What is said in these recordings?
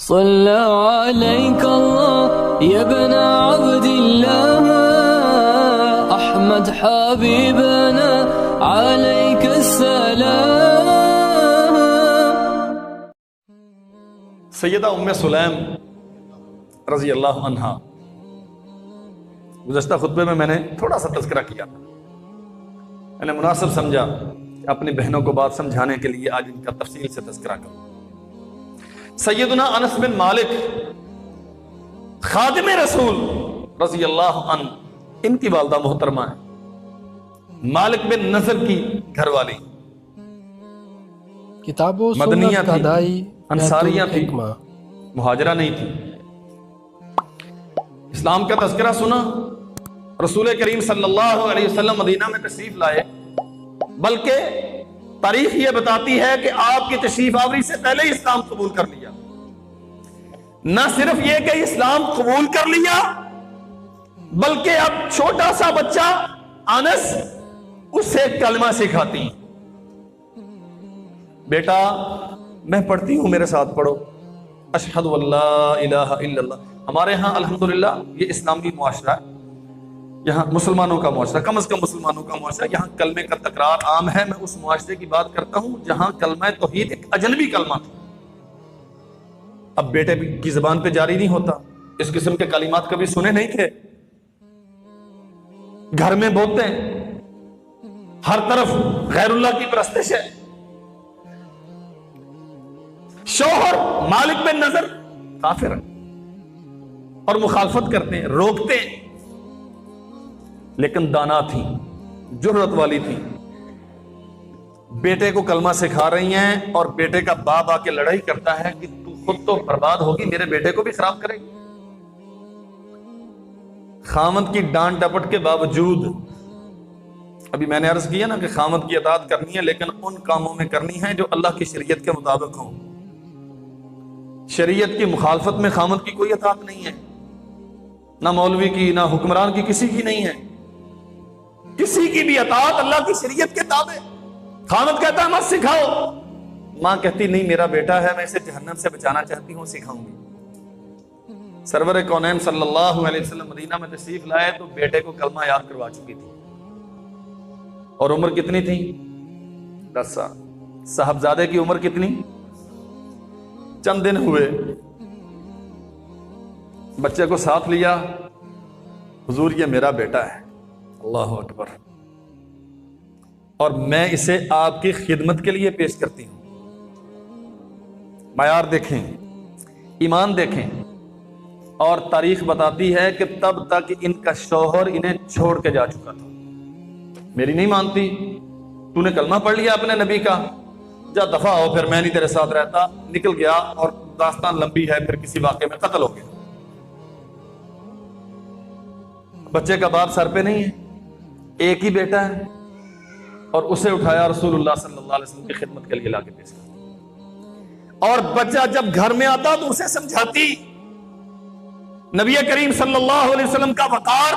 صلى عليك الله يا ابن عبد الله أحمد حبيبنا عليك السلام. سیدہ ام سلیم رضی اللہ عنہا، گزشتہ خطبے میں نے تھوڑا سا تذکرہ کیا تھا. میں نے مناسب سمجھا کہ اپنی بہنوں کو بات سمجھانے کے لیے آج ان کا تفصیل سے تذکرہ کروں. سیدنا انس بن مالک خادم رسول رضی اللہ عنہ، ان کی والدہ محترمہ ہے. مالک بن نصر کی گھر والی، کتاب و مدنیہ سنت تھی، دائی انصاریہ تھی، حکمہ. مہاجرہ نہیں تھی. اسلام کا تذکرہ سنا، رسول کریم صلی اللہ علیہ وسلم مدینہ میں تشریف لائے، بلکہ تاریخ یہ بتاتی ہے کہ آپ کی تشریف آوری سے پہلے ہی اسلام قبول کر لیا. نہ صرف یہ کہ اسلام قبول کر لیا، بلکہ اب چھوٹا سا بچہ انس اسے کلمہ سکھاتی. بیٹا میں پڑھتی ہوں، میرے ساتھ پڑھو، اشہد ان لا الہ الا اللہ. ہمارے ہاں الحمدللہ یہ اسلامی معاشرہ ہے، یہاں مسلمانوں کا معاشرہ، کم از کم مسلمانوں کا معاشرہ، یہاں کلمے کا تکرار عام ہے. میں اس معاشرے کی بات کرتا ہوں جہاں کلمہ توحید ایک اجنبی کلمہ تھا. اب بیٹے کی زبان پہ جاری نہیں ہوتا، اس قسم کے کلمات کبھی سنے نہیں تھے. گھر میں بولتے ہیں، ہر طرف غیر اللہ کی پرستش ہے. شوہر مالک بن نصر کافر ہیں اور مخالفت کرتے ہیں، روکتے ہیں، لیکن دانا تھی، جرأت والی تھی. بیٹے کو کلمہ سکھا رہی ہیں اور بیٹے کا باپ آ کے لڑائی کرتا ہے کہ تو خود تو برباد ہوگی، میرے بیٹے کو بھی خراب کرے گی. خامد کی ڈانٹ ڈپٹ کے باوجود، ابھی میں نے عرض کیا نا کہ خامد کی اطاعت کرنی ہے، لیکن ان کاموں میں کرنی ہے جو اللہ کی شریعت کے مطابق ہوں. شریعت کی مخالفت میں خامد کی کوئی اطاعت نہیں ہے، نہ مولوی کی، نہ حکمران کی، کسی کی نہیں ہے. کسی کی بھی اطاعت اللہ کی شریعت کے تابع. خامد کہتا ہے مت سکھاؤ، ماں کہتی نہیں میرا بیٹا ہے، میں اسے جہنم سے بچانا چاہتی ہوں، سکھاؤں گی. سرور کونین صلی اللہ علیہ وسلم مدینہ میں تشریف لائے تو بیٹے کو کلمہ یاد کروا چکی تھی، اور عمر کتنی تھی؟ 10 سال. صاحبزادے کی عمر کتنی؟ چند دن ہوئے، بچے کو ساتھ لیا، حضور یہ میرا بیٹا ہے، اللہ اکبر، اور میں اسے آپ کی خدمت کے لیے پیش کرتی ہوں. معیار دیکھیں، ایمان دیکھیں. اور تاریخ بتاتی ہے کہ تب تک ان کا شوہر انہیں چھوڑ کے جا چکا تھا. میری نہیں مانتی، تو نے کلمہ پڑھ لیا اپنے نبی کا، جا دفع ہو، پھر میں نہیں تیرے ساتھ رہتا. نکل گیا اور داستان لمبی ہے، پھر کسی واقعے میں قتل ہو گیا. بچے کا باپ سر پہ نہیں ہے، ایک ہی بیٹا ہے، اور اسے اٹھایا رسول اللہ صلی اللہ علیہ وسلم کی خدمت کے لیے لا کے پیش کیا. اور بچہ جب گھر میں آتا تو اسے سمجھاتی. نبی کریم صلی اللہ علیہ وسلم کا وقار،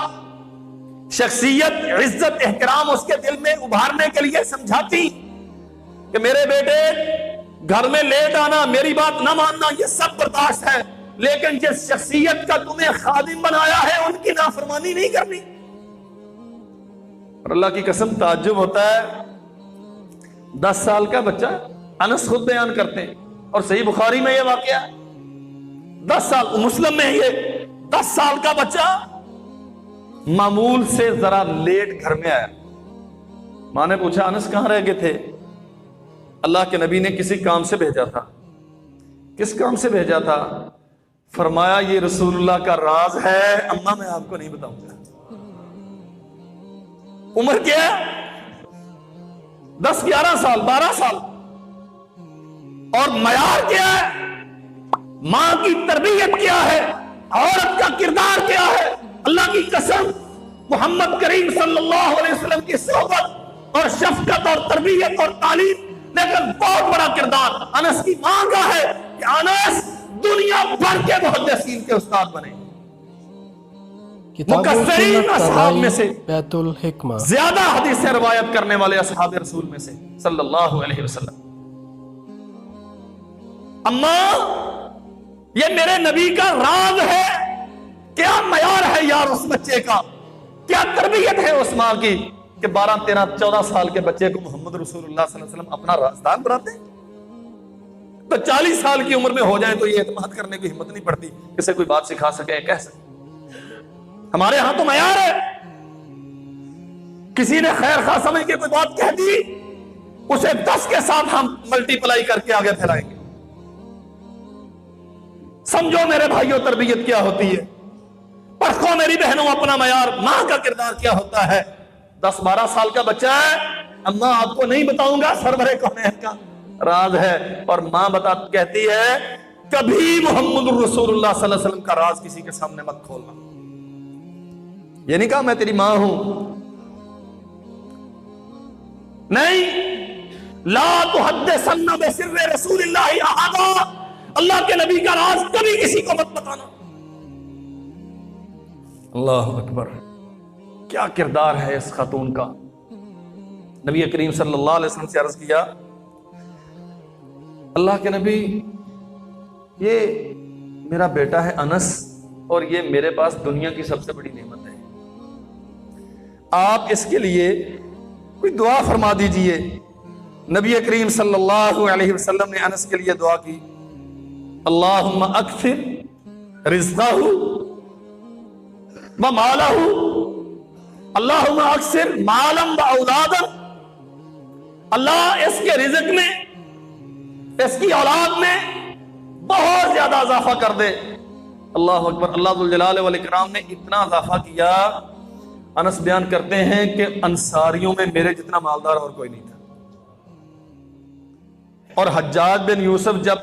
شخصیت، عزت، احترام اس کے دل میں ابھارنے کے لیے سمجھاتی کہ میرے بیٹے گھر میں لیٹ آنا، میری بات نہ ماننا، یہ سب برداشت ہے، لیکن جس شخصیت کا تمہیں خادم بنایا ہے ان کی نافرمانی نہیں کرنی. اور اللہ کی قسم تعجب ہوتا ہے، 10 سال کا بچہ، انس خود بیان کرتے ہیں، اور صحیح بخاری میں یہ واقعہ ہے. 10 سال، مسلم میں یہ 10 سال کا بچہ معمول سے ذرا لیٹ گھر میں آیا. ماں نے پوچھا انس کہاں رہ گئے تھے؟ اللہ کے نبی نے کسی کام سے بھیجا تھا. کس کام سے بھیجا تھا؟ فرمایا یہ رسول اللہ کا راز ہے، اماں میں آپ کو نہیں بتاؤں گا. عمر کیا ہے؟ 10 11 سال، 12 سال. اور معیار کیا ہے؟ ماں کی تربیت کیا ہے؟ عورت کا کردار کیا ہے؟ اللہ کی قسم، محمد کریم صلی اللہ علیہ وسلم کی صحبت اور شفقت اور تربیت اور تعلیم، لیکن بہت بڑا کردار انس کی ماں کا ہے کہ انس دنیا بھر کے محدثین کے استاد بنے. کتاب و مکثرین سنت اصحاب میں سے، بیت الحکمہ، زیادہ حدیث سے روایت کرنے والے اصحاب رسول میں سے صلی اللہ علیہ وسلم. اماں یہ میرے نبی کا راز ہے. کیا معیار ہے یار اس بچے کا, کیا تربیت ہے اس ماں کی کہ 12 13 14 سال کے بچے کو محمد رسول اللہ صلی اللہ علیہ وسلم اپنا رازدار بناتے ہیں. تو 40 سال کی عمر میں ہو جائے تو یہ اعتماد کرنے کی ہمت نہیں پڑتی کسے کوئی بات سکھا سکے, کہہ سکے. ہمارے ہاں تو معیار ہے, کسی نے خیر خواہ سمجھ کے کوئی بات کہہ دی اسے 10 کے ساتھ ہم ملٹی پلائی کر کے آگے پھیلائیں گے. سمجھو میرے بھائیوں تربیت کیا ہوتی ہے. پرکھو میری بہنوں اپنا معیار, ماں کا کردار کیا ہوتا ہے. 10-12 سال کا بچہ ہے, اماں آپ کو نہیں بتاؤں گا, سربراہ کونین کا راز ہے. اور ماں کہتی ہے کبھی محمد رسول اللہ صلی اللہ علیہ وسلم کا راز کسی کے سامنے مت کھولنا. یہ نہیں کہا میں تیری ماں ہوں, نہیں. لا تحدثن بسر رسول اللہ احدا, اللہ کے نبی کا راز کبھی کسی کو مت بتانا. اللہ اکبر, کیا کردار ہے اس خاتون کا. نبی کریم صلی اللہ علیہ وسلم سے عرض کیا, اللہ کے نبی یہ میرا بیٹا ہے انس اور یہ میرے پاس دنیا کی سب سے بڑی نعمت ہے, آپ اس کے لیے کوئی دعا فرما دیجئے. نبی کریم صلی اللہ علیہ وسلم نے انس کے لیے دعا کی, اللہم اکثر رزقہ ومالہ, اللہم اکثر مالا واولادا, اللہ اس کے رزق میں, اس کی اولاد میں بہت زیادہ اضافہ کر دے. اللہ اکبر. اللہ ذوالجلال والاکرام نے اتنا اضافہ کیا. انس بیان کرتے ہیں کہ انصاریوں میں میرے جتنا مالدار اور کوئی نہیں تھا. اور حجاج بن یوسف جب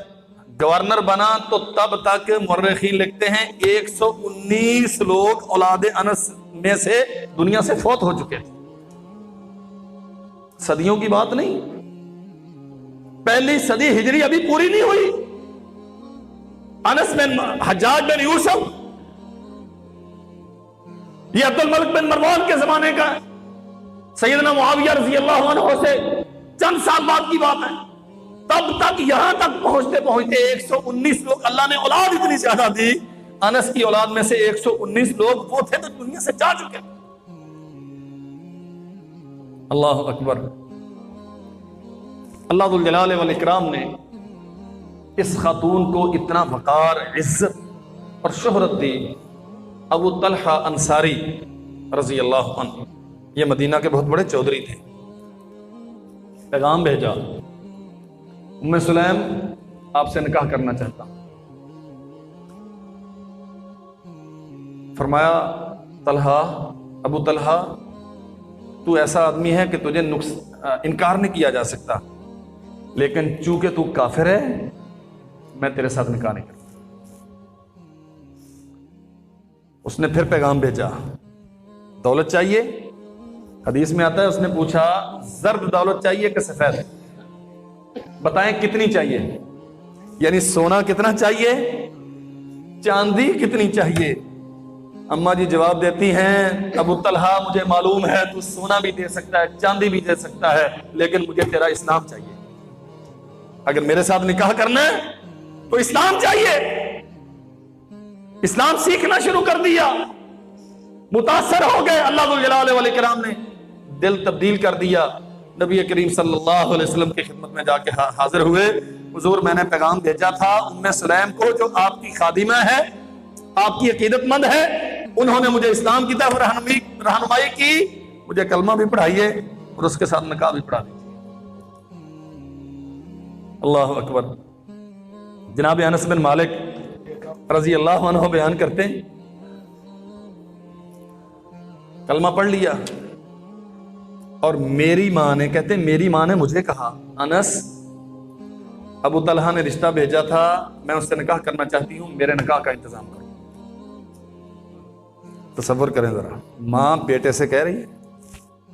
گورنر بنا تو تب تک مورخین لکھتے ہیں 119 لوگ اولاد انس میں سے دنیا سے فوت ہو چکے تھے. صدیوں کی بات نہیں, پہلی صدی ہجری ابھی پوری نہیں ہوئی. انس بن حجاج بن یوسف یہ عبد الملک بن مروان کے زمانے کا ہے. سیدنا معاویہ رضی اللہ عنہ سے چند سال بعد کی بات ہے. تب تک یہاں تک پہنچتے پہنچتے 119 لوگ اللہ نے اولاد اتنی زیادہ دی. انس کی اولاد میں سے 119 لوگ وہ تھے تو دنیا سے جا چکے. اللہ اکبر. اللہ ذوالجلال والاکرام نے اس خاتون کو اتنا وقار, عزت اور شہرت دی. ابو طلحہ انصاری رضی اللہ عنہ, یہ مدینہ کے بہت بڑے چودھری تھے. پیغام بھیجا, ام سلیم آپ سے نکاح کرنا چاہتا ہوں. فرمایا طلحہ, ابو طلحہ تو ایسا آدمی ہے کہ تجھے انکار نہیں کیا جا سکتا, لیکن چونکہ تو کافر ہے میں تیرے ساتھ نکاح نہیں کرتا. اس نے پھر پیغام بھیجا, دولت چاہیے. حدیث میں آتا ہے اس نے پوچھا زرد دولت چاہیے کہ سفید, بتائیں کتنی چاہیے, یعنی سونا کتنا چاہیے, چاندی کتنی چاہیے. اماں جی جواب دیتی ہیں ابو طلحہ مجھے معلوم ہے تو سونا بھی دے سکتا ہے, چاندی بھی دے سکتا ہے, لیکن مجھے تیرا اسلام چاہیے. اگر میرے ساتھ نکاح کرنا ہے تو اسلام چاہیے. اسلام سیکھنا شروع کر دیا, متاثر ہو گئے. اللہ ذوالجلال والاکرام نے دل تبدیل کر دیا. نبی کریم صلی اللہ علیہ وسلم کی خدمت میں جا کے حاضر ہوئے. حضور میں نے پیغام بھیجا تھا ام سلیم کو جو آپ کی خادمہ ہے, آپ کی عقیدت مند ہے, انہوں نے مجھے اسلام کی طرف رہنمائی کی, مجھے کلمہ بھی پڑھائیے اور اس کے ساتھ نکاح بھی پڑھا دیجیے. اللہ اکبر. جناب انس بن مالک رضی اللہ عنہ بیان کرتے ہیں کلمہ پڑھ لیا اور میری ماں نے, کہتے ہیں میری ماں نے مجھے کہا انس ابو طلحہ نے رشتہ بھیجا تھا, میں اس سے نکاح کرنا چاہتی ہوں, میرے نکاح کا انتظام کرو. تصور کریں ذرا, ماں بیٹے سے کہہ رہی ہے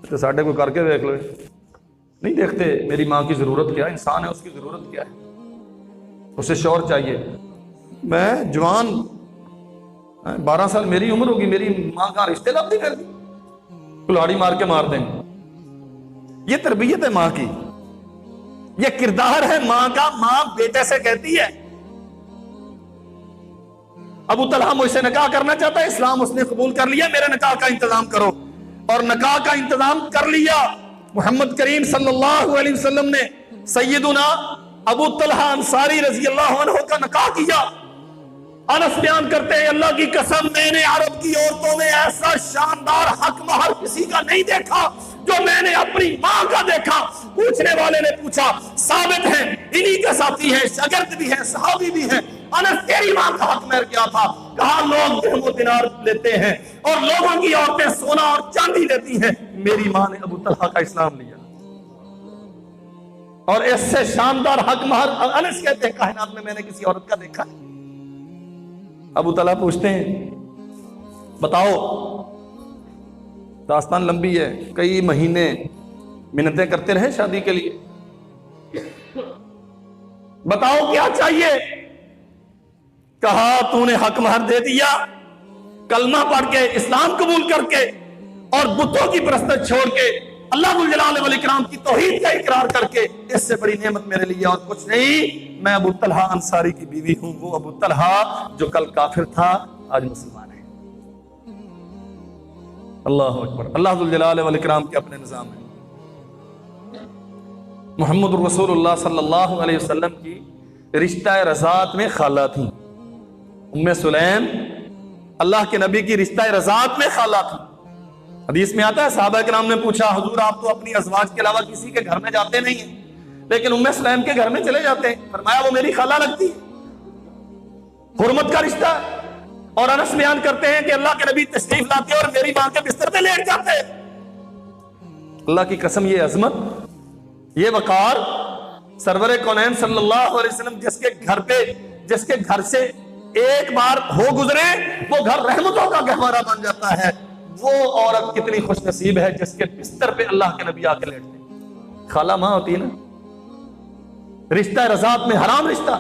تو ساڈے کو کر کے دیکھ لو, نہیں دیکھتے میری ماں کی ضرورت کیا ہے, انسان ہے اس کی ضرورت کیا ہے, اسے شوہر چاہیے. میں جوان 12 سال میری عمر ہوگی, میری ماں کا رشتے لب نہیں کر دی, کلاڑی مار کے مار دیں. یہ تربیت ہے ماں کی, یہ کردار ہے ماں کا. ماں بیٹے سے کہتی ہے ابو طلحہ مجھ سے نکاح کرنا چاہتا ہے، اسلام اس نے قبول کر لیا، میرے نکاح کا انتظام کرو۔ اور نکاح کا انتظام کر لیا۔ محمد کریم صلی اللہ علیہ وسلم نے سیدنا ابو طلحہ انصاری رضی اللہ عنہ کا نکاح کیا۔ انس بیان کرتے ہیں اللہ کی قسم میں نے عرب کی عورتوں میں ایسا شاندار حق مہر کسی کا نہیں دیکھا جو میں نے اپنی ماں کا دیکھا۔ پوچھنے والے نے پوچھا ثابت ہیں، انہی کے ساتھی ہیں، شاگرد بھی ہیں، صحابی بھی ہیں، انس تیری ماں کا حق مہر کیا تھا؟ کہا لوگ درہم و دینار لیتے ہیں اور لوگوں کی عورتیں سونا اور چاندی لیتی ہیں، میری ماں نے ابو طلحہ کا اسلام لیا۔ اور اس سے شاندار حق مہر انس کہتے ہیں کائنات میں نے کسی عورت کا دیکھا ہے۔ ابو طلحہ پوچھتے ہیں بتاؤ، داستان لمبی ہے، کئی مہینے منتیں کرتے رہے شادی کے لیے، بتاؤ کیا چاہیے؟ کہا تو نے حق مہر دے دیا، کلمہ پڑھ کے اسلام قبول کر کے اور بتوں کی پرستش چھوڑ کے اللہ ذو الجلال والاکرام کی توحید کا اقرار کر کے، اس سے بڑی نعمت میرے لیے اور کچھ نہیں۔ میں ابو طلحہ انصاری کی بیوی ہوں، وہ ابو طلحہ جو کل کافر تھا آج مسلمان ہے۔ اللہ اکبر۔ اللہ ذو الجلال والاکرام کے اپنے نظام ہے۔ محمد رسول اللہ صلی اللہ علیہ وسلم کی رشتہ رضاعت میں خالہ تھیں، ام سلیم اللہ کے نبی کی رشتہ رضاعت میں خالہ تھیں۔ حدیث میں آتا ہے صحابہ کرام نے پوچھا حضور آپ تو اپنی ازواج کے علاوہ کسی کے گھر میں جاتے نہیں ہیں، لیکن ام سلیم کے گھر میں چلے جاتے ہیں۔ فرمایا وہ میری خالہ لگتی ہے، حرمت کا رشتہ۔ اور انس بیان کرتے ہیں کہ اللہ کے نبی تشریف لاتے اور میری ماں کے بستر پہ لیٹ جاتے۔ اللہ کی قسم یہ عظمت، یہ وقار، سرور کونین صلی اللہ علیہ وسلم جس کے گھر سے ایک بار ہو گزرے وہ گھر رحمتوں کا گہوارہ بن جاتا ہے۔ وہ عورت کتنی خوش نصیب ہے جس کے بستر پہ اللہ کے نبی آ کے لیٹتے۔ خالہ ماں ہوتی ہے نا۔ رشتہ رضاعت میں حرام رشتہ،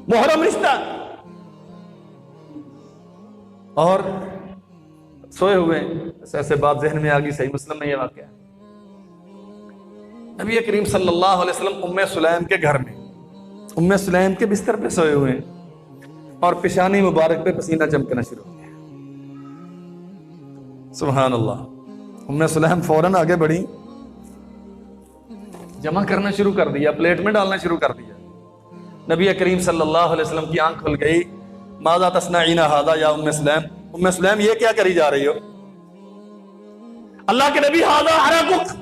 محرم رشتہ، اور سوئے ہوئے ایسے بات ذہن میں آ گئی، صحیح مسلم میں یہ واقعہ ہے۔ نبی کریم صلی اللہ علیہ وسلم ام سلیم کے گھر میں ام سلیم کے بستر پہ سوئے ہوئے ہیں اور پیشانی مبارک پہ پسینہ چمکنا شروع ہو گیا۔ سبحان اللہ۔ ام سلیم فوراً آگے بڑھی، جمع کرنا شروع کر دیا، پلیٹ میں ڈالنا شروع کر دیا۔ نبی کریم صلی اللہ علیہ وسلم کی آنکھ کھل گئی۔ ماذا تصنعین ھذا یا ام سلیم؟ ام سلیم یہ کیا کری جا رہی ہو؟ اللہ کے نبی ھذا عرقک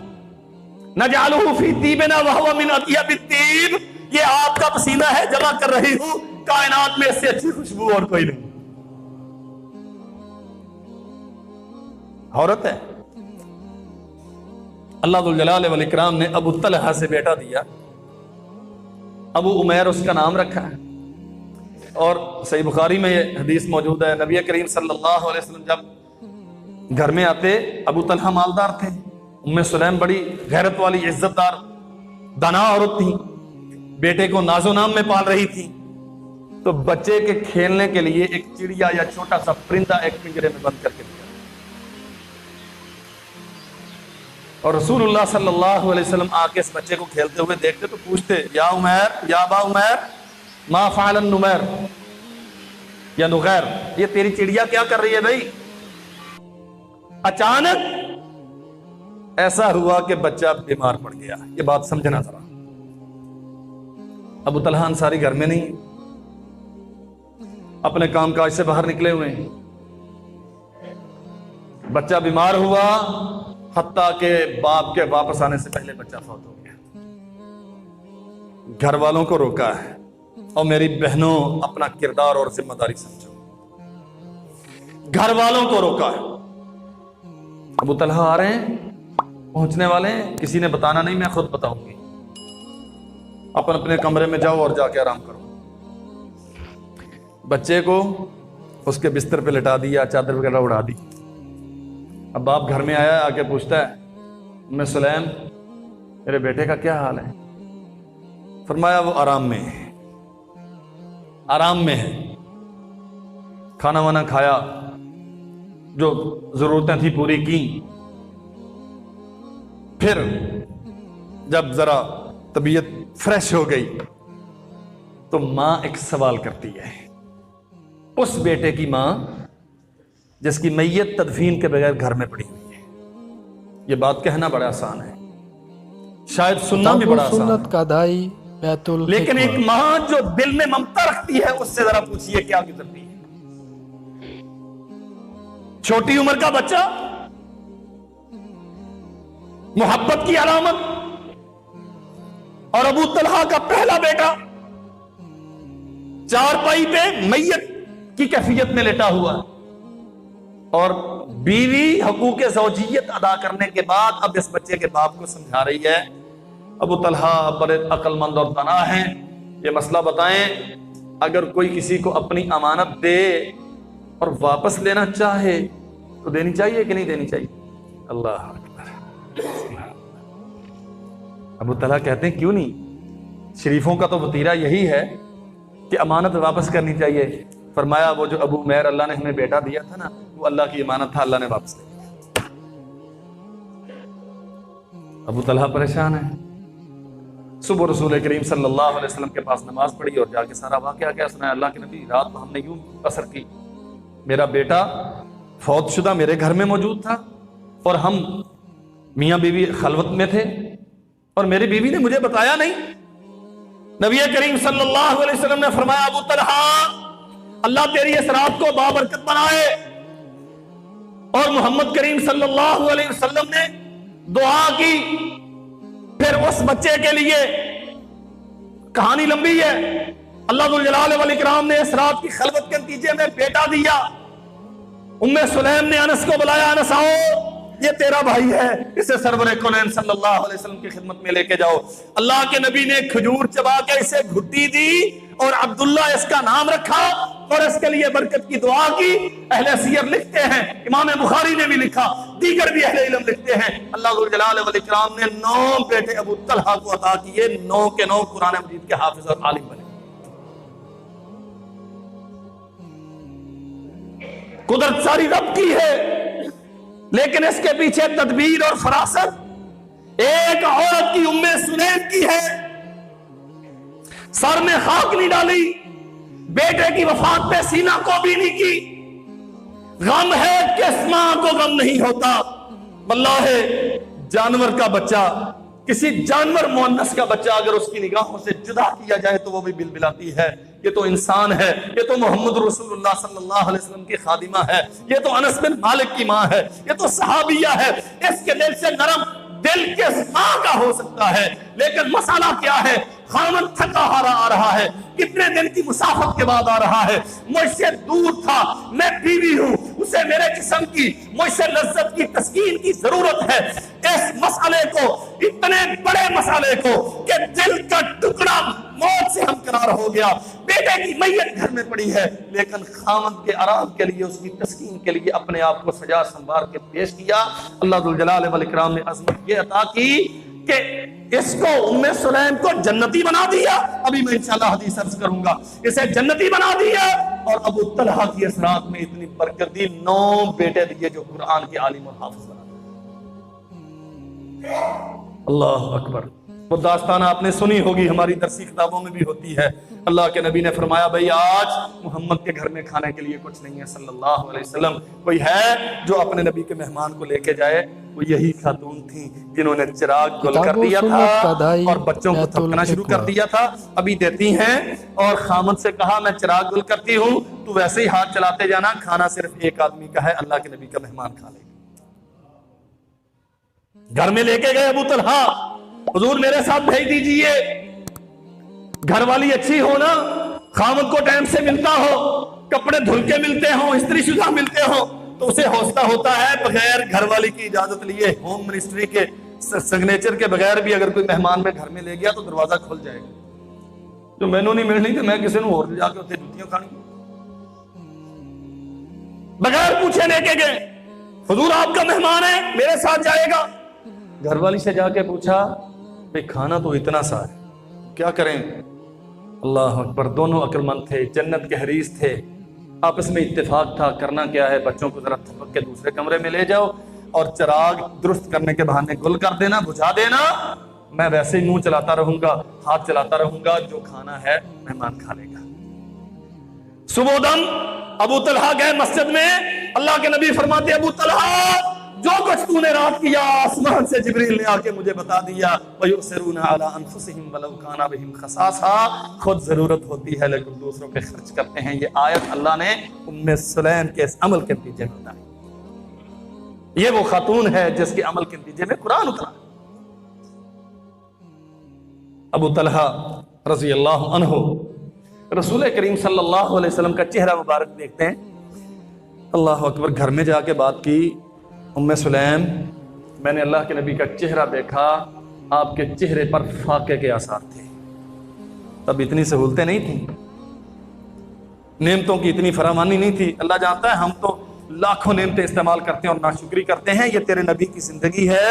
نجعلہ فی طیبنا وہو من اطیب الطیب، یہ آپ کا پسینہ ہے، جمع کر رہی ہوں، کائنات میں اس سے اچھی خوشبو اور کوئی نہیں۔ عورت ہے۔ اللہ ذو الجلال والاکرام نے ابو طلحہ سے بیٹا دیا، ابو عمیر اس کا نام رکھا ہے۔ اور صحیح بخاری میں یہ حدیث موجود ہے، نبی کریم صلی اللہ علیہ وسلم جب گھر میں آتے، ابو طلحہ مالدار تھے، ام سلیم بڑی غیرت والی عزت دار دانا عورت تھی، بیٹے کو ناز و نام میں پال رہی تھی، تو بچے کے کھیلنے کے لیے ایک چڑیا یا چھوٹا سا پرندہ ایک پنجرے میں بند کر کے دیا۔ اور رسول اللہ صلی اللہ علیہ وسلم آ کے اس بچے کو کھیلتے ہوئے دیکھتے تو پوچھتے یا عمیر یا ابا عمیر ما فعل النمیر یا نغیر، یہ تیری چڑیا کیا کر رہی ہے بھائی؟ اچانک ایسا ہوا کہ بچہ بیمار پڑ گیا۔ یہ بات سمجھنا ذرا، ابو طلحہ انصاری گھر میں نہیں، اپنے کام کاج سے باہر نکلے ہوئے ہیں، بچہ بیمار ہوا، حتیٰ کہ باپ کے واپس آنے سے پہلے بچہ فوت ہو گیا۔ گھر والوں کو روکا ہے، اور میری بہنوں اپنا کردار اور ذمہ داری سمجھو، گھر والوں کو روکا ہے۔ ابو طلحہ آ رہے ہیں، پہنچنے والے ہیں، کسی نے بتانا نہیں، میں خود بتاؤں گی، اپنے کمرے میں جاؤ اور جا کے آرام کرو۔ بچے کو اس کے بستر پہ لٹا دیا، چادر وغیرہ اڑا دی۔ اب باپ گھر میں آیا، آ کے پوچھتا ہے ام سلیم میرے بیٹے کا کیا حال ہے؟ فرمایا وہ آرام میں ہے، آرام میں ہے، کھانا وانا کھایا، جو ضرورتیں تھی پوری کی۔ پھر جب ذرا طبیعت فریش ہو گئی تو ماں ایک سوال کرتی ہے، اس بیٹے کی ماں جس کی میت تدفین کے بغیر گھر میں پڑی ہوئی ہے. یہ بات کہنا بڑا آسان ہے, شاید سننا بھی بڑا آسان سنت کا دائی بیت الحکمہ. لیکن ایک ماں جو دل میں ممتا رکھتی ہے اس سے ذرا پوچھئے کیا گزرتی ہے. چھوٹی عمر کا بچہ, محبت کی علامت, اور ابو طلحہ کا پہلا بیٹا چارپائی پہ میت کی کیفیت میں لیٹا ہوا, اور بیوی حقوق زوجیت ادا کرنے کے بعد اب اس بچے کے باپ کو سمجھا رہی ہے, ابو طلحہ بڑے عقل مند اور دانا ہیں, یہ مسئلہ بتائیں, اگر کوئی کسی کو اپنی امانت دے اور واپس لینا چاہے تو دینی چاہیے کہ نہیں دینی چاہیے؟ اللہ اکبر. ابو طلحہ کہتے ہیں کیوں نہیں, شریفوں کا تو وتیرہ یہی ہے کہ امانت واپس کرنی چاہیے. فرمایا وہ جو ابو عمیر اللہ نے ہمیں بیٹا دیا تھا نا, وہ اللہ کی امانت تھا, اللہ نے واپس لے لیا. ابو طلحہ پریشان ہے. صبح رسول کریم صلی اللہ علیہ وسلم کے پاس نماز پڑھی اور جا کے سارا واقعہ کیا سنایا. اللہ کے نبی, رات کو ہم نے یوں اثر کی, میرا بیٹا فوت شدہ میرے گھر میں موجود تھا اور ہم میاں بیوی خلوت میں تھے اور میری بیوی نے مجھے بتایا نہیں. نبی کریم صلی اللہ علیہ وسلم نے فرمایا ابو طلحہ اللہ تیری اس رات کو بابرکت بنائے, اور محمد کریم صلی اللہ علیہ وسلم نے دعا کی. پھر اس بچے کے لیے کہانی لمبی ہے, اللہ ذو الجلال والاکرام نے اس رات کی خلوت کے نتیجے میں بیٹا دیا. ام سلیم نے انس کو بلایا, انس آؤ یہ تیرا بھائی ہے, اسے سرور کونین صلی اللہ علیہ وسلم کی خدمت میں لے کے جاؤ. اللہ کے نبی نے کھجور چبا کے اسے گھٹی دی اور عبداللہ اس کا نام رکھا اور اس کے لیے برکت کی دعا کی. اہل سیر لکھتے ہیں, امام بخاری نے بھی لکھا, دیگر بھی اہل علم لکھتے ہیں, اللہ ذو الجلال والاکرام نے 9 بیٹے ابو طلحہ کو عطا کیے, 9 کے 9 قرآن مجید کے حافظ اور عالم بنے. قدرت ساری رب کی ہے, لیکن اس کے پیچھے تدبیر اور فراست ایک عورت کی ام سلیم کی ہے. سر میں خاک نہیں ڈالی, بیٹے کی وفات پہ سینہ کو بھی نہیں کی. غم ہے کس ماں کو غم نہیں ہوتا. واللہ ہے جانور کا بچہ, کسی جانور مؤنث کا بچہ اگر اس کی نگاہوں سے جدا کیا جائے تو وہ بھی بلبلاتی ہے. یہ تو انسان ہے, یہ تو محمد رسول اللہ صلی اللہ علیہ وسلم کی خادمہ ہے, یہ تو انس بن مالک کی ماں ہے, یہ تو صحابیہ ہے. اس کے دل سے نرم دل کس ماں کا ہو سکتا ہے؟ لیکن مسئلہ کیا ہے, خامن تھکا ہارا آ رہا ہے, کتنے دن کی مسافت کے بعد آ رہا ہے, مجھ سے دور تھا, میں بیوی ہوں, اسے میرے جسم کی مجھ سے لذت کی تسکین کی ضرورت ہے. اس مسئلے کو, اتنے بڑے مسئلے کو کہ دل کا ٹکڑا موت سے ہمکنار ہو گیا, بیٹے کی میت گھر میں پڑی ہے, لیکن خامن کے آرام کے لیے, اس کی تسکین کے لیے اپنے آپ کو سجا سنوار کے پیش کیا. اللہ ذو الجلال والاکرام نے عظمت یہ عطا کی کہ اس کو ام سلیم کو جنتی بنا دیا. ابھی میں انشاءاللہ حدیث عرض کروں گا. اسے جنتی بنا دیا اور ابو طلحہ کی اس رات میں اتنی برکت دی, 9 بیٹے دیے جو قرآن کے عالم اور حافظ بنا. اللہ اکبر. وہ داستان آپ نے سنی ہوگی, ہماری درسی کتابوں میں بھی ہوتی ہے. اللہ کے نبی نے فرمایا بھئی آج محمد کے گھر میں کھانے کے لیے کچھ نہیں ہے صلی اللہ علیہ وسلم. کوئی ہے جو اپنے نبی کے مہمان کو لے کے جائے؟ وہ یہی خاتون تھیں جنہوں نے چراغ گل کر دیا تھا اور بچوں کو تھپکنا شروع کر دیا تھا. ابھی دیتی ہیں اور خامد سے کہا میں چراغ گل کرتی ہوں, تو ویسے ہی ہاتھ چلاتے جانا, کھانا صرف ایک آدمی کا ہے, اللہ کے نبی کا مہمان کھا لے. گھر میں لے کے گئے ابو طلحہ, حضور میرے ساتھ بھیج دیجئے. گھر والی اچھی ہو نا, خامد کو ٹائم سے ملتا ہو, کپڑے دھل کے ملتے ہوں, استری شدہ ملتے ہوں, تو اسے حوصلہ ہوتا ہے بغیر گھر والی کی اجازت لیے, ہوم منسٹری کے سگنیچر کے بغیر بھی اگر کوئی مہمان میں گھر میں لے گیا تو دروازہ کھل جائے گا. جو میں نے نہیں ملنی تو میں کسی نے اور جا کے اتنے جوتیاں کھانی. بغیر پوچھے لے کے گئے, حضور آپ کا مہمان ہے میرے ساتھ جائے گا. گھر والی سے جا کے پوچھا بھئی کھانا تو اتنا سا ہے, کیا کریں؟ اللہ اکبر. دونوں عقل مند تھے, جنت کے حریص تھے, آپس میں اتفاق تھا. کرنا کیا ہے, بچوں کو ذرا تھپک کے دوسرے کمرے میں لے جاؤ اور چراغ درست کرنے کے بہانے گل کر دینا, بجھا دینا, میں ویسے ہی منہ چلاتا رہوں گا, ہاتھ چلاتا رہوں گا, جو کھانا ہے مہمان کھا لے گا. صبح دم ابو طلحہ گئے مسجد میں، اللہ کے نبی فرماتے ابو طلحہ جو کچھ تو نے رات کیا آسمان سے جبریل نے آ کے مجھے بتا دیا، وَيُؤْثِرُونَ عَلَىٰ أَنفُسِهِمْ وَلَوْ كَانَ بِهِمْ خَصَاصَةٌ، خود ضرورت ہوتی ہے لیکن دوسروں پہ خرچ کرتے ہیں۔ یہ آیت اللہ نے ام سلیم کے اس عمل کے نتیجے میں بتائی۔ یہ وہ خاتون ہے جس کے عمل کے نتیجے میں قرآن اترا۔ ابو طلحہ رضی اللہ عنہ رسول کریم صلی اللہ علیہ وسلم کا چہرہ مبارک دیکھتے ہیں، اللہ اکبر، گھر میں جا کے بات کی، ام سلیم میں نے اللہ کے نبی کا چہرہ دیکھا، آپ کے چہرے پر فاقے کے آثار تھے۔ تب اتنی سہولتیں نہیں تھیں، نعمتوں کی اتنی فراوانی نہیں تھی۔ اللہ جانتا ہے ہم تو لاکھوں نعمتیں استعمال کرتے ہیں اور ناشکری کرتے ہیں۔ یہ تیرے نبی کی زندگی ہے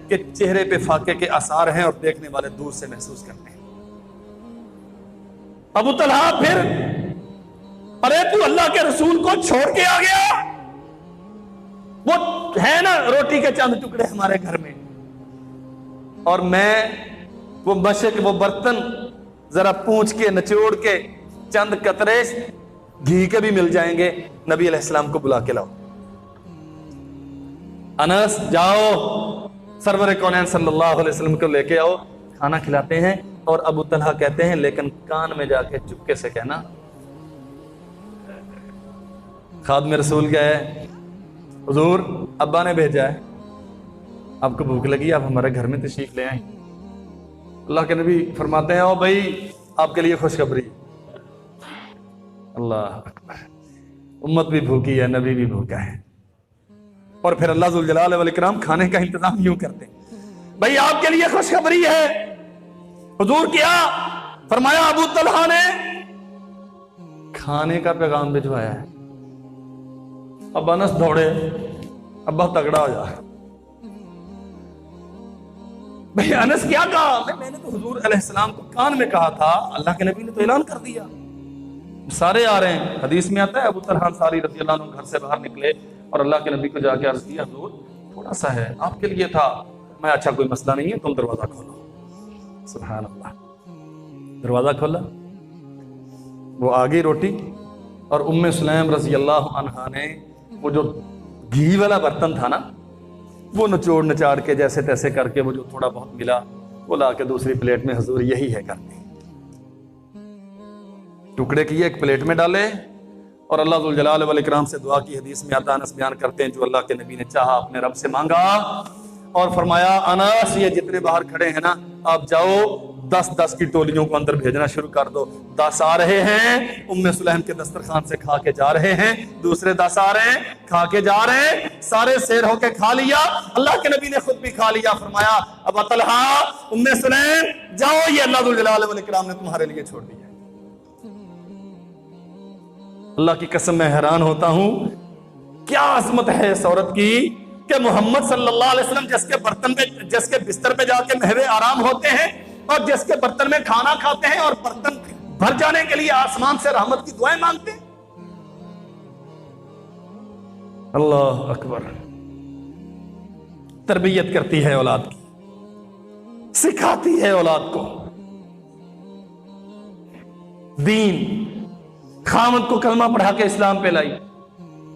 کہ چہرے پہ فاقے کے آثار ہیں اور دیکھنے والے دور سے محسوس کرتے ہیں۔ ابو طلحہ پھر، ارے تو اللہ کے رسول کو چھوڑ کے آ گیا؟ وہ ہے نا روٹی کے چند ٹکڑے ہمارے گھر میں، اور میں وہ مشق، وہ برتن ذرا پونچھ کے نچوڑ کے چند قطرے گھی کے بھی مل جائیں گے، نبی علیہ السلام کو بلا کے لاؤ۔ انس جاؤ سرور کونین صلی اللہ علیہ وسلم کو لے کے آؤ، کھانا کھلاتے ہیں۔ اور ابو طلحہ کہتے ہیں لیکن کان میں جا کے چپکے سے کہنا، خادم رسول گئے، حضور ابا نے بھیجا ہے، آپ کو بھوک لگی، آپ ہمارے گھر میں تشریف لے آئیں۔ اللہ کے نبی فرماتے ہیں او بھائی آپ کے لیے خوشخبری، اللہ اکبر، امت بھی بھوکی ہے، نبی بھی بھوکا ہے۔ اور پھر اللہ ذوالجلال والاکرام کھانے کا انتظام یوں کرتے ہیں، بھائی آپ کے لیے خوشخبری ہے۔ حضور کیا فرمایا؟ ابو طلحہ نے کھانے کا پیغام بھجوایا ہے۔ اب انس دوڑے، ابا تگڑا ہو جا۔ بھئی انس کیا کہا؟ میں نے تو حضور علیہ السلام کو کان میں کہا تھا، اللہ کے نبی نے تو اعلان کر دیا، سارے آ رہے ہیں۔ حدیث میں آتا ہے ابو طلحہ انصاری رضی اللہ عنہ گھر سے باہر نکلے اور اللہ کے نبی کو جا کے عرض کیا، حضور تھوڑا سا ہے آپ کے لیے تھا۔ میں اچھا کوئی مسئلہ نہیں ہے، تم دروازہ کھولو۔ سبحان اللہ، دروازہ کھولا، وہ آگئی روٹی، اور ام سلیم رضی اللہ عنہا نے وہ جو گھی والا برتن تھا نا، وہ نچوڑ نچاڑ کے جیسے تیسے کر کے وہ جو تھوڑا بہت ملا وہ لا کے دوسری پلیٹ میں، حضور یہی ہے کرتے، ٹکڑے کیے ایک پلیٹ میں ڈالے اور اللہ ذوالجلال والاکرام سے دعا کی۔ حدیث میں آتا، انس بیان کرتے ہیں جو اللہ کے نبی نے چاہا اپنے رب سے مانگا اور فرمایا انس یہ جتنے باہر کھڑے ہیں نا آپ جاؤ 10 کی ٹولیوں کو اندر بھیجنا شروع کر دو۔ 10 آ رہے ہیں ام سلیم کے دسترخوان سے کھا کے جا رہے ہیں، دوسرے 10 آ رہے ہیں کھا کے جا رہے ہیں، سارے سیر ہو کے کھا لیا، اللہ کے نبی نے خود بھی کھا لیا۔ فرمایا ابا طلحہ ام سلیم جاؤ، یہ اللہ ذوالجلال والاکرام نے تمہارے لیے چھوڑ دیا۔ اللہ کی قسم میں حیران ہوتا ہوں کیا عظمت ہے اس عورت کی کہ محمد صلی اللہ علیہ وسلم جس کے بستر پہ جا کے محو آرام ہوتے ہیں اور جس کے برتن میں کھانا کھاتے ہیں اور برتن بھر جانے کے لیے آسمان سے رحمت کی دعائیں مانگتے ہیں۔ اللہ اکبر، تربیت کرتی ہے اولاد کی، سکھاتی ہے اولاد کو دین، خامد کو کلمہ پڑھا کے اسلام پہ لائی،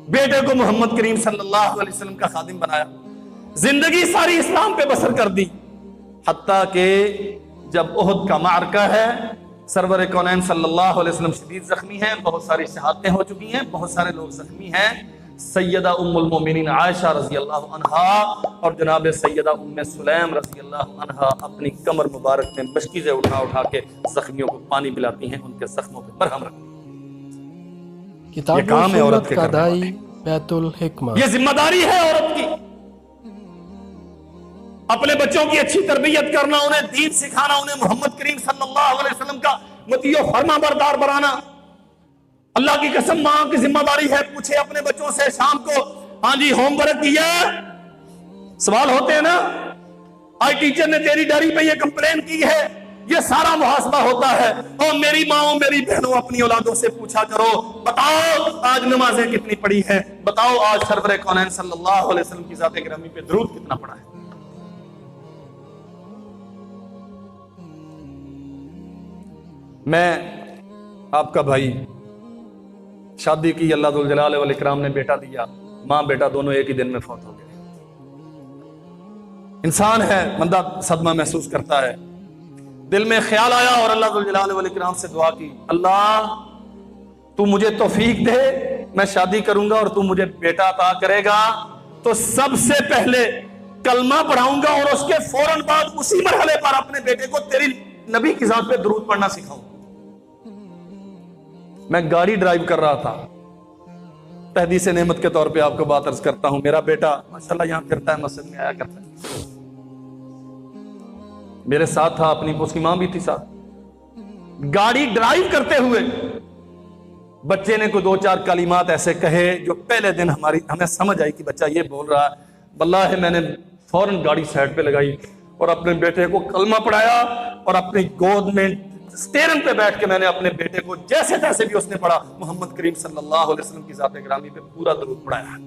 بیٹے کو محمد کریم صلی اللہ علیہ وسلم کا خادم بنایا، زندگی ساری اسلام پہ بسر کر دی، حتیٰ کہ جب احد کا معرکہ ہے، سرور کونین صلی اللہ علیہ وسلم شدید زخمی ہیں، بہت ساری شہادتیں ہو چکی ہیں، بہت سارے لوگ زخمی ہیں، سیدہ ام المومنین عائشہ رضی اللہ عنہا اور جناب سیدہ ام سلیم رضی اللہ عنہا اپنی کمر مبارک میں مشکیزیں اٹھا کے زخمیوں کو پانی پلاتی ہیں، ان کے زخموں پہ مرہم رکھتی ہیں۔ کتاب و سنت کا دائی بیت الحکمہ، یہ ذمہ داری ہے عورت کی، اپنے بچوں کی اچھی تربیت کرنا، انہیں دین سکھانا، انہیں محمد کریم صلی اللہ علیہ وسلم کا مطیع و فرما بردار بنانا۔ اللہ کی قسم ماں کی ذمہ داری ہے، پوچھے اپنے بچوں سے شام کو، ہاں جی ہوم ورک کیا؟ سوال ہوتے ہیں نا، آج ٹیچر نے تیری ڈائری پہ یہ کمپلین کی ہے، یہ سارا محاسبہ ہوتا ہے۔ اور میری ماں میری بہنوں اپنی اولادوں سے پوچھا کرو، بتاؤ آج نمازیں کتنی پڑھی ہیں، بتاؤ آج سرور کونین صلی اللہ علیہ وسلم کی ذات گرامی پہ درود کتنا پڑھا ہے۔ میں آپ کا بھائی شادی کی, اللہ ذو الجلال والاکرام نے بیٹا دیا, ماں بیٹا دونوں ایک ہی دن میں فوت ہو گئے. انسان ہے, بندہ صدمہ محسوس کرتا ہے. دل میں خیال آیا اور اللہ ذو الجلال والاکرام سے دعا کی, اللہ تو مجھے توفیق دے, میں شادی کروں گا اور تو مجھے بیٹا عطا کرے گا تو سب سے پہلے کلمہ پڑھاؤں گا اور اس کے فوراً بعد اسی مرحلے پر اپنے بیٹے کو تیری نبی کی ذات پہ درود پڑھنا سکھاؤں. میں گاڑی ڈرائیو کر رہا تھا, تحدیث نعمت کے طور پہ آپ کو بات عرض کرتا ہوں, میرا بیٹا ماشاءاللہ یہاں پھرتا ہے, مسجد میں آیا کرتا ہے, میرے ساتھ تھا, اپنی اس کی ماں بھی تھی ساتھ. گاڑی ڈرائیو کرتے ہوئے بچے نے کوئی 2-4 کلمات ایسے کہے جو پہلے دن ہمیں سمجھ آئی کہ بچہ یہ بول رہا ہے. واللہ میں نے فوراً گاڑی سائڈ پہ لگائی اور اپنے بیٹے کو کلمہ پڑھایا اور اپنی گود میں اسٹیئرنگ پہ بیٹھ کے میں نے اپنے بیٹے کو جیسے تیسے بھی اس نے پڑھا, محمد کریم صلی اللہ علیہ وسلم کی ذات گرامی پہ پورا درود پڑھایا.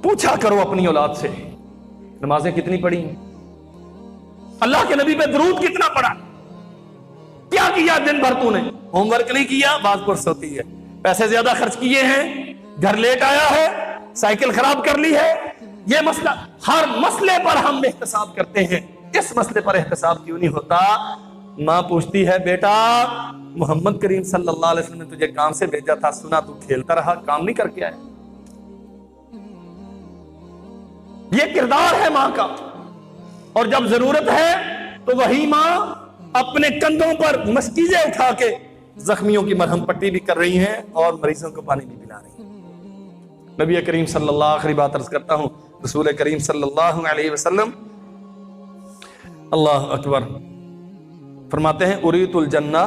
پوچھا کرو اپنی اولاد سے نمازیں کتنی پڑھی, اللہ کے نبی پہ درود کتنا پڑھا, کیا کیا دن بھر تو نے, ہوم ورک نہیں کیا, بات پرس ہوتی ہے, پیسے زیادہ خرچ کیے ہیں, گھر لیٹ آیا ہے, سائیکل خراب کر لی ہے. یہ مسئلہ, ہر مسئلے پر ہم احتساب کرتے ہیں, اس مسئلے پر احتساب کیوں نہیں ہوتا؟ ماں پوچھتی ہے بیٹا محمد کریم صلی اللہ علیہ وسلم نے تجھے کام سے بھیجا تھا, سنا تو کھیلتا رہا, کام نہیں کر کے آیا. یہ کردار ہے ماں کا. اور جب ضرورت ہے تو وہی ماں اپنے کندھوں پر مشکیزیں اٹھا کے زخمیوں کی مرہم پٹی بھی کر رہی ہیں اور مریضوں کو پانی بھی پلا رہی ہیں. نبی کریم صلی اللہ, آخری بات عرض کرتا ہوں, رسول کریم صلی اللہ علیہ وسلم اللہ اکبر فرماتے ہیں اریت الجنہ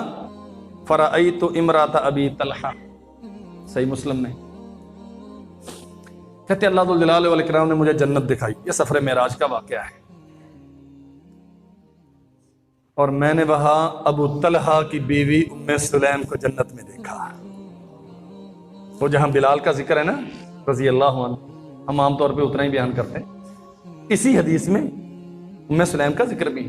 فرأیت امرات ابی طلحہ, صحیح مسلم میں کہتے اللہ ذو الجلال والاکرام نے مجھے جنت دکھائی. یہ سفر معراج کا واقعہ ہے اور میں نے وہاں ابو طلحہ کی بیوی ام سلیم کو جنت میں دیکھا. وہ جہاں بلال کا ذکر ہے نا رضی اللہ عنہ, ہم عام طور پہ اتنا ہی بیان کرتے ہیں, اسی حدیث میں ام سلیم کا ذکر بھی.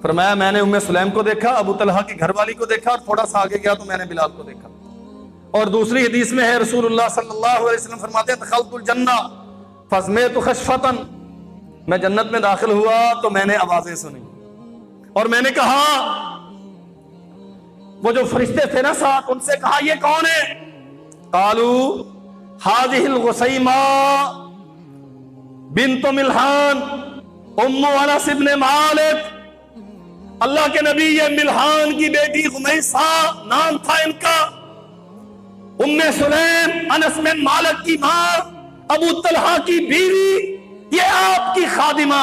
فرمایا میں نے ام سلیم کو دیکھا, ابو طلحہ کی گھر والی کو دیکھا, اور تھوڑا سا آگے گیا تو میں نے بلال کو دیکھا. اور دوسری حدیث میں ہے رسول اللہ صلی اللہ علیہ وسلم فرماتے ہیں دخلت الجنہ فسمعت خشفۃ, میں جنت میں داخل ہوا تو میں نے آوازیں سنی اور میں نے کہا, وہ جو فرشتے تھے نا ساتھ, ان سے کہا یہ کون ہے؟ قالوا هذه الغسیمہ بنت ملحان ام انس بن مالک. اللہ کے نبی یہ ملحان کی بیٹی غمیسہ نام تھا ان کا, ام سلیم انس بن مالک کی ماں, ابو طلحہ کی بیوی, یہ آپ کی خادمہ,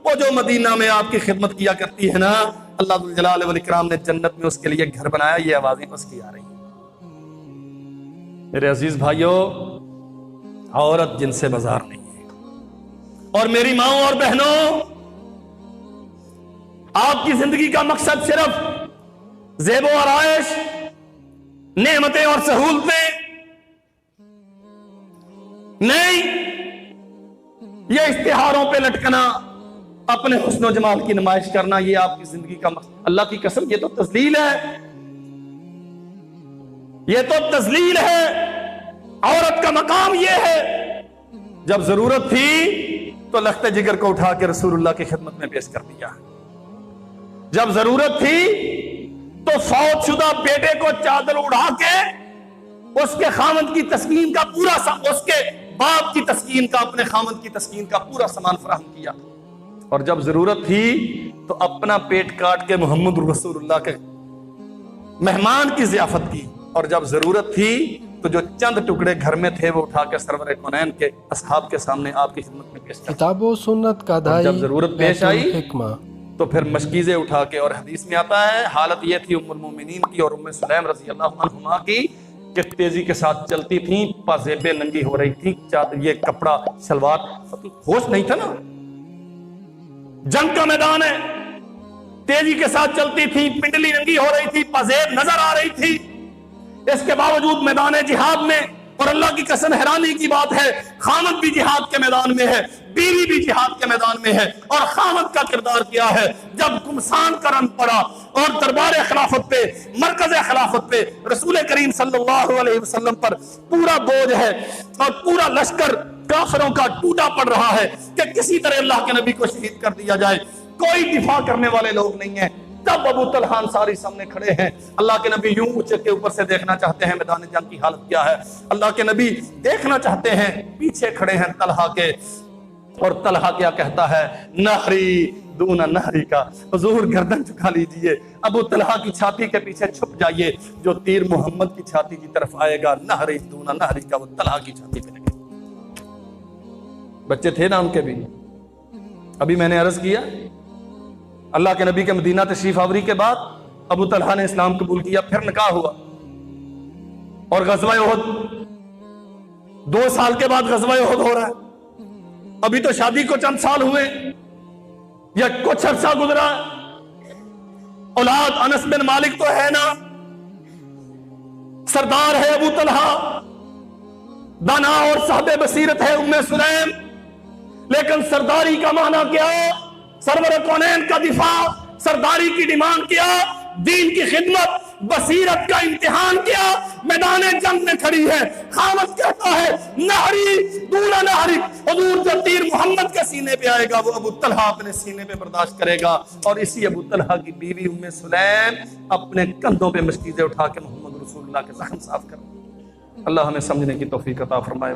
وہ جو مدینہ میں آپ کی خدمت کیا کرتی ہے نا, اللہ ذو الجلال والاکرام نے جنت میں اس کے لیے گھر بنایا. یہ آوازیں اس کی آ رہی ہیں. میرے عزیز بھائیوں, عورت جن سے بازار نہیں ہے. اور میری ماں اور بہنوں, آپ کی زندگی کا مقصد صرف زیب و آرائش, نعمتیں اور سہولتیں نہیں, یہ اشتہاروں پہ لٹکنا, اپنے حسن و جمال کی نمائش کرنا, یہ آپ کی زندگی کا مقصد. اللہ کی قسم یہ تو تذلیل ہے, یہ تو تذلیل ہے. عورت کا مقام یہ ہے, جب ضرورت تھی تو لخت جگر کو اٹھا کے رسول اللہ کی خدمت میں پیش کر دیا. جب ضرورت تھی تو فوت شدہ بیٹے کو چادر اڑا کے اس کے خامند کی تسکین کا پورا, اس کے باپ کی تسکین کا, اپنے خامند کی تسکین کا پورا سامان فراہم کیا. اور جب ضرورت تھی تو اپنا پیٹ کاٹ کے محمد رسول اللہ کے مہمان کی ضیافت کی. اور جب ضرورت تھی تو جو چند ٹکڑے گھر میں تھے وہ اٹھا کے سرور کونین کے اصحاب کے سامنے آپ کی خدمت میں پیش کیا. کتاب و سنت کا دائی, جب ضرورت پیش آئی حکمہ, تو پھر مشکیزیں اٹھا کے, اور حدیث میں آتا ہے حالت یہ تھی ام المومنین کی اور ام سلیم رضی اللہ عنہما کی کہ تیزی کے ساتھ چلتی تھیں, پازیبیں ننگی ہو رہی تھی, یہ کپڑا شلوار, ہوش نہیں تھا نا, جنگ کا میدان ہے, تیزی کے ساتھ چلتی تھی, پنڈلی ننگی ہو رہی تھی, پازیب نظر آ رہی تھی. اس کے باوجود میدان جہاد میں اور اللہ کی قسم حیرانی کی بات ہے، خامد بھی جہاد کے میدان میں ہے، بیوی بھی جہاد کے میدان میں ہے، اور خامد کا کردار کیا ہے؟ جب گمسان کا رنگ پڑا اور دربار خلافت پہ، مرکز خلافت پہ رسول کریم صلی اللہ علیہ وسلم پر پورا بوجھ ہے اور پورا لشکر کافروں کا ٹوٹا پڑ رہا ہے کہ کسی طرح اللہ کے نبی کو شہید کر دیا جائے، کوئی دفاع کرنے والے لوگ نہیں ہیں، تب ابو طلحہ انصاری سامنے کھڑے ہیں۔ اللہ کے نبی یوں اونچے کے اوپر سے دیکھنا چاہتے ہیں میدان جنگ کی حالت کیا ہے، اللہ کے نبی دیکھنا چاہتے ہیں، پیچھے کھڑے ہیں طلحہ کے، اور طلحہ کیا کہتا ہے؟ نہری دون نہری کا، حضور گردن جھکا لیجئے، ابو طلحہ کی چھاتی کے پیچھے چھپ جائیے، جو تیر محمد کی چھاتی کی طرف آئے گا نہری دون نہری کا وہ طلحہ کی چھاتی پہ لگے۔ بچے تھے نا ان کے بھی، ابھی میں نے عرض کیا اللہ کے نبی کے مدینہ تشریف آوری کے بعد ابو طلحہ نے اسلام قبول کیا، پھر نکاح ہوا، اور غزوہ احد 2 سال کے بعد غزوہ احد ہو رہا ہے، ابھی تو شادی کو چند سال ہوئے یا کچھ عرصہ گزرا، اولاد انس بن مالک تو ہے نا، سردار ہے ابو طلحہ، دانا اور صاحب بصیرت ہے ام سلیم، لیکن سرداری کا معنی کیا؟ سرور کونین کا دفاع، سرداری کی ڈیمانڈ کیا؟ دین کی خدمت، بصیرت کا امتحان کیا؟ میدان جنگ میں کھڑی ہے، خامد کہتا ہے نہری دولا نہری، حضور جو تیر محمد کے سینے پہ آئے گا وہ ابو طلحہ اپنے سینے پہ برداشت کرے گا، اور اسی ابو طلحہ کی بیوی ام سلیم اپنے کندھوں پہ مشکیزیں اٹھا کے محمد رسول اللہ کے زخم صاف کر۔ اللہ ہمیں سمجھنے کی توفیق عطا فرمائے۔